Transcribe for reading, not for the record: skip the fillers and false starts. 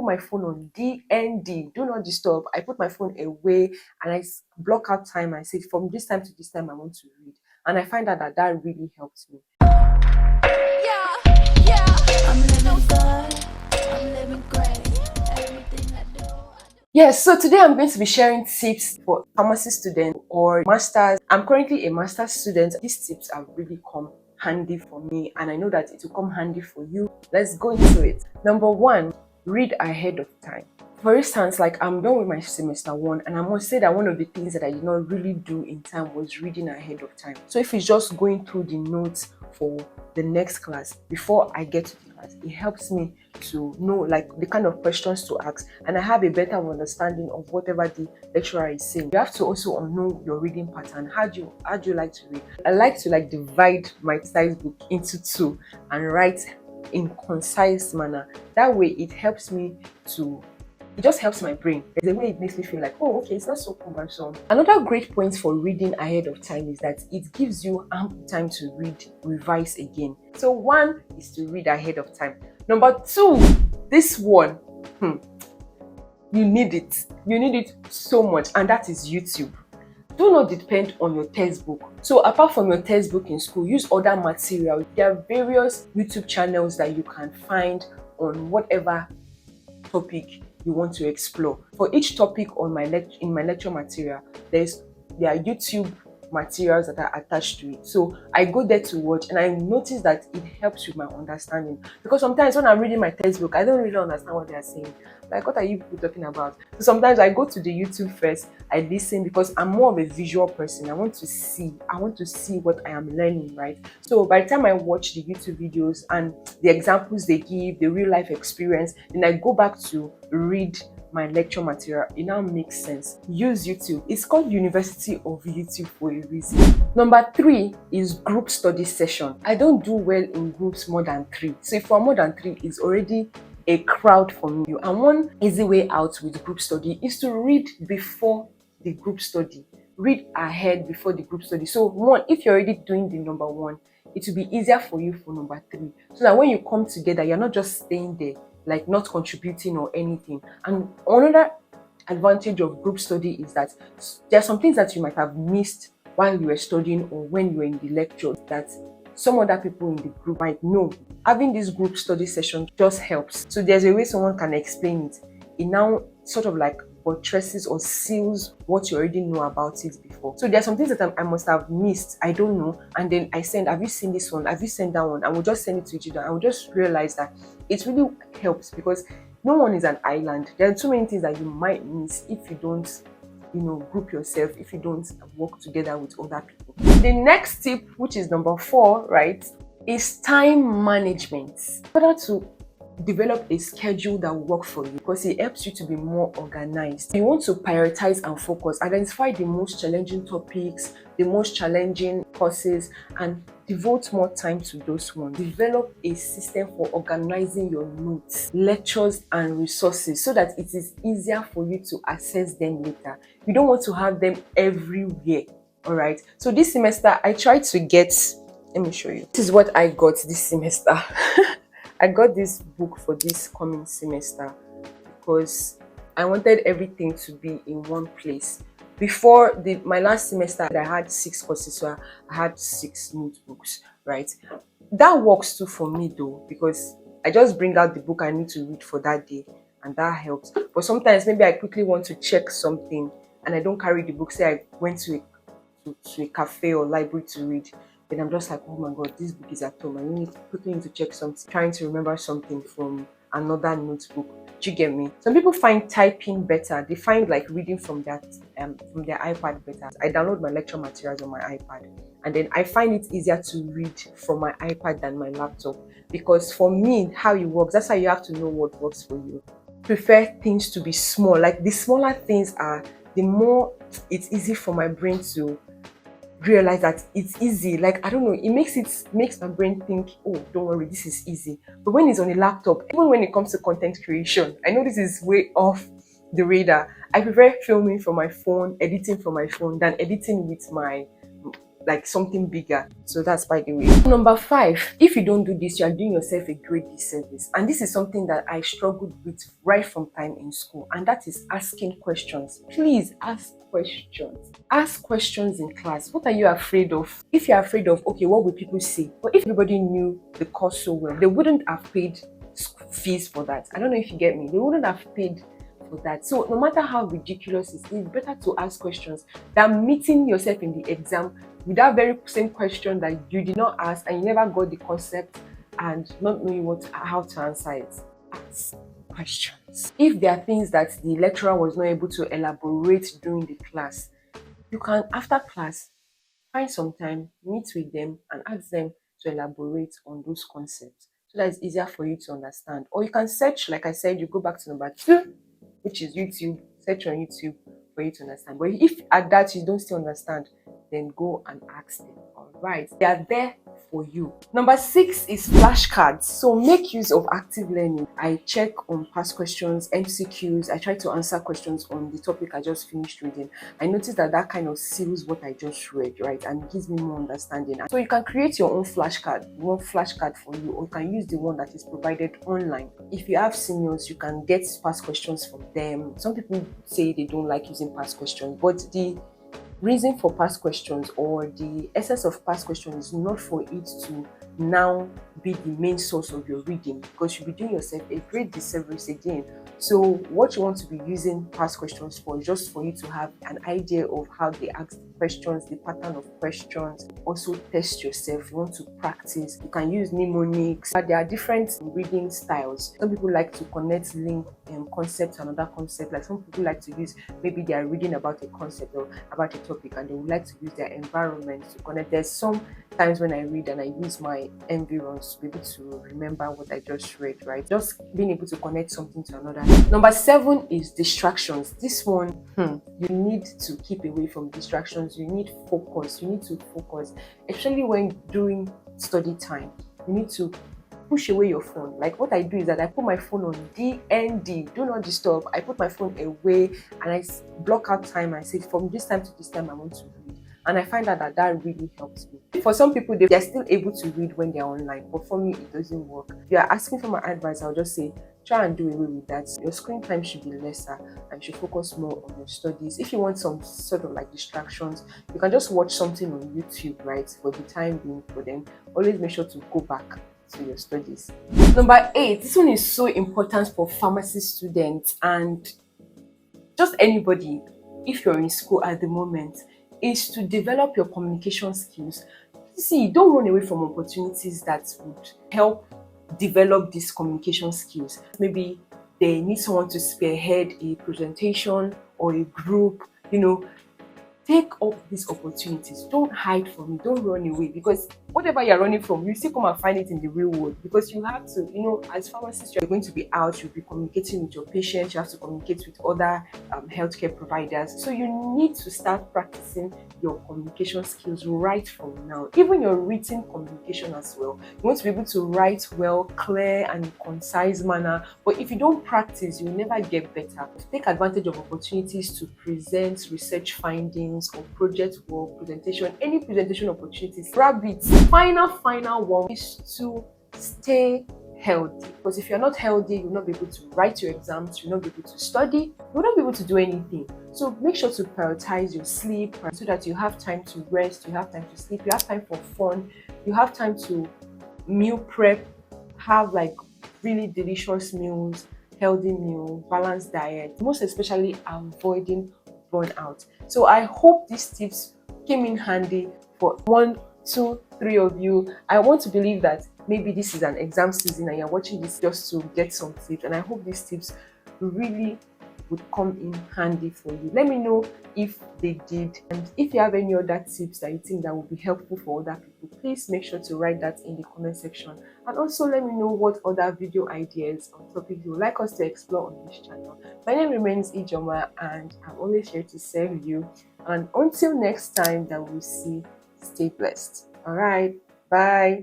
put my phone on DND, do not disturb. I put my phone away and I block out time. I say from this time to this time I want to read. And I find out that that really helps me. Yes, so today I'm going to be sharing tips for pharmacy students or masters. I'm currently a master's student. These tips have really come handy for me, and I know that it will come handy for you. Let's go into it. Number one, read ahead of time. For instance, like I'm done with my semester one, and I must say that one of the things that I did not really do in time was reading ahead of time. So if it's just going through the notes for the next class before I get to the class, it helps me to know like the kind of questions to ask, and I have a better understanding of whatever the lecturer is saying. You have to also know your reading pattern. How do you like to read? I like to like divide my size book into two and write in concise manner. That way it helps me to it just helps my brain. There's a way it makes me feel like, oh, okay, it's not so cumbersome. Another great point for reading ahead of time is that it gives you ample time to read, revise again. So one is to read ahead of time. Number two, this one, you need it. You need it so much, and that is YouTube. Do not depend on your textbook. So apart from your textbook in school, use other material. There are various YouTube channels that you can find on whatever topic you want to explore. For each topic on in my lecture material, there are YouTube materials that are attached to it. So I go there to watch, and I notice that it helps with my understanding. Because sometimes when I'm reading my textbook, I don't really understand what they are saying. Like, what are you people talking about? So sometimes I go to the YouTube first, I listen, because I'm more of a visual person. I want to see what I am learning, right? So by the time I watch the YouTube videos and the examples they give, the real life experience, then I go back to read my lecture material. It now makes sense. Use YouTube. It's called University of YouTube for a reason. Number three is group study session. I don't do well in groups more than three. So if we're more than three, it's already a crowd for me. And one easy way out with group study is to read before the group study. Read ahead before the group study. So one, if you're already doing the number one, it will be easier for you for number three. So that when you come together, you're not just staying there, like not contributing or anything. And another advantage of group study is that there are some things that you might have missed while you were studying or when you were in the lecture that some other people in the group might know. Having this group study session just helps. So there's a way someone can explain it. It now sort of like buttresses or seals what you already know about it before. So there are some things that I must have missed, I don't know, and then I send, have you seen this one? Have you seen that one? And we'll just send it to each other. And we'll just realize that it really helps, because no one is an island. There are too many things that you might miss if you don't, group yourself, if you don't work together with other people. The next tip, which is number 4, right, is time management. In order to develop a schedule that will work for you, because it helps you to be more organized. You want to prioritize and focus, identify the most challenging topics, the most challenging courses, and devote more time to those ones. Develop a system for organizing your notes, lectures, and resources so that it is easier for you to access them later. You don't want to have them everywhere. All right. So this semester, I tried to get, let me show you. This is what I got this semester. I got this book for this coming semester because I wanted everything to be in one place. Before my last semester, I had 6 courses, so I had 6 notebooks, right? That works too for me though, because I just bring out the book I need to read for that day, and that helps. But sometimes maybe I quickly want to check something and I don't carry the book. Say I went to a cafe or library to read. Then I'm just like, oh my god, this book is at home. I quickly need to check something, trying to remember something from another notebook. Do you get me? Some people find typing better. They find like reading from their iPad better. I download my lecture materials on my iPad, and then I find it easier to read from my iPad than my laptop, because for me, how it works, that's how you have to know what works for you. Prefer things to be small. Like the smaller things are, the more it's easy for my brain to realize that it's easy. Like, I don't know, it makes my brain think, oh, don't worry, this is easy. But when it's on a laptop, even when it comes to content creation, I know this is way off the radar. I prefer filming from my phone, editing from my phone, than editing with my like something bigger. So that's by the way. Number 5, if you don't do this, you are doing yourself a great disservice. And this is something that I struggled with right from time in school, and that is asking questions. Please ask questions. Ask questions in class. What are you afraid of? If you're afraid of, okay, what will people say? But if everybody knew the course so well, they wouldn't have paid fees for that. I don't know if you get me. They wouldn't have paid for that. So no matter how ridiculous it is, it's better to ask questions than meeting yourself in the exam with that very same question that you did not ask and you never got the concept and not knowing how to answer it. Ask questions. If there are things that the lecturer was not able to elaborate during the class, you can, after class, find some time, meet with them and ask them to elaborate on those concepts so that it's easier for you to understand. Or you can search, like I said, you go back to number 2, which is YouTube. Search on YouTube for you to understand. But if at that you don't still understand, then go and ask them. All right, they are there for you. Number 6 is flashcards. So make use of active learning. I check on past questions, MCQs. I try to answer questions on the topic I just finished reading. I noticed that kind of seals what I just read, right, and gives me more understanding. So you can create your own flashcard, one flashcard for you, or you can use the one that is provided online. If you have seniors, you can get past questions from them. Some people say they don't like using past questions, but the reason for past questions or the essence of past questions is not for it to now be the main source of your reading, because you'll be doing yourself a great disservice again. So what you want to be using past questions for is just for you to have an idea of how they ask the questions, the pattern of questions. Also test yourself. You want to practice, you can use mnemonics. But there are different reading styles. Some people like to connect link concept to another concept. Like some people like to use, maybe they are reading about a concept or about a topic and they would like to use their environment to connect. There's some times when I read and I use my environs to be able to remember what I just read, right? Just being able to connect something to another. Number 7 is distractions. This one, you need to keep away from distractions. You need focus. You need to focus, especially when during study time. You need to push away your phone. Like what I do is that I put my phone on DND, do not disturb. I put my phone away and I block out time. I say from this time to this time I want to read. And I find out that really helps me. For some people, they're still able to read when they're online, but for me, it doesn't work. If you're asking for my advice, I'll just say, try and do away with that. Your screen time should be lesser and you should focus more on your studies. If you want some sort of like distractions, you can just watch something on YouTube, right? For the time being, for them, always make sure to go back to your studies. Number 8, this one is so important for pharmacy students and just anybody, if you're in school at the moment, is to develop your communication skills. See, don't run away from opportunities that would help develop these communication skills. Maybe they need someone to spearhead a presentation or a group, take up these opportunities. Don't hide from it. Don't run away, because whatever you're running from, you still come and find it in the real world. Because you have to, as pharmacists, you're going to be out, you'll be communicating with your patients, you have to communicate with other healthcare providers. So you need to start practicing your communication skills right from now. Even your written communication as well. You want to be able to write well, clear and concise manner. But if you don't practice, you'll never get better. Take advantage of opportunities to present research findings or project work, presentation, any presentation opportunities. Grab it. Final one is to stay healthy, because if you're not healthy, you'll not be able to write your exams, you'll not be able to study, you'll not be able to do anything. So make sure to prioritize your sleep so that you have time to rest, you have time to sleep, you have time for fun, you have time to meal prep, have like really delicious meals, healthy meal, balanced diet, most especially avoiding burnout. So I hope these tips came in handy for 1, 2, 3 of you. I want to believe that maybe this is an exam season and you're watching this just to get some tips, and I hope these tips really would come in handy for you. Let me know if they did, and if you have any other tips that you think that would be helpful for other people, please make sure to write that in the comment section. And also let me know what other video ideas or topics you would like us to explore on this channel. My name remains Ijoma and I'm always here to serve you. And until next time that we'll see, stay blessed. All right, bye.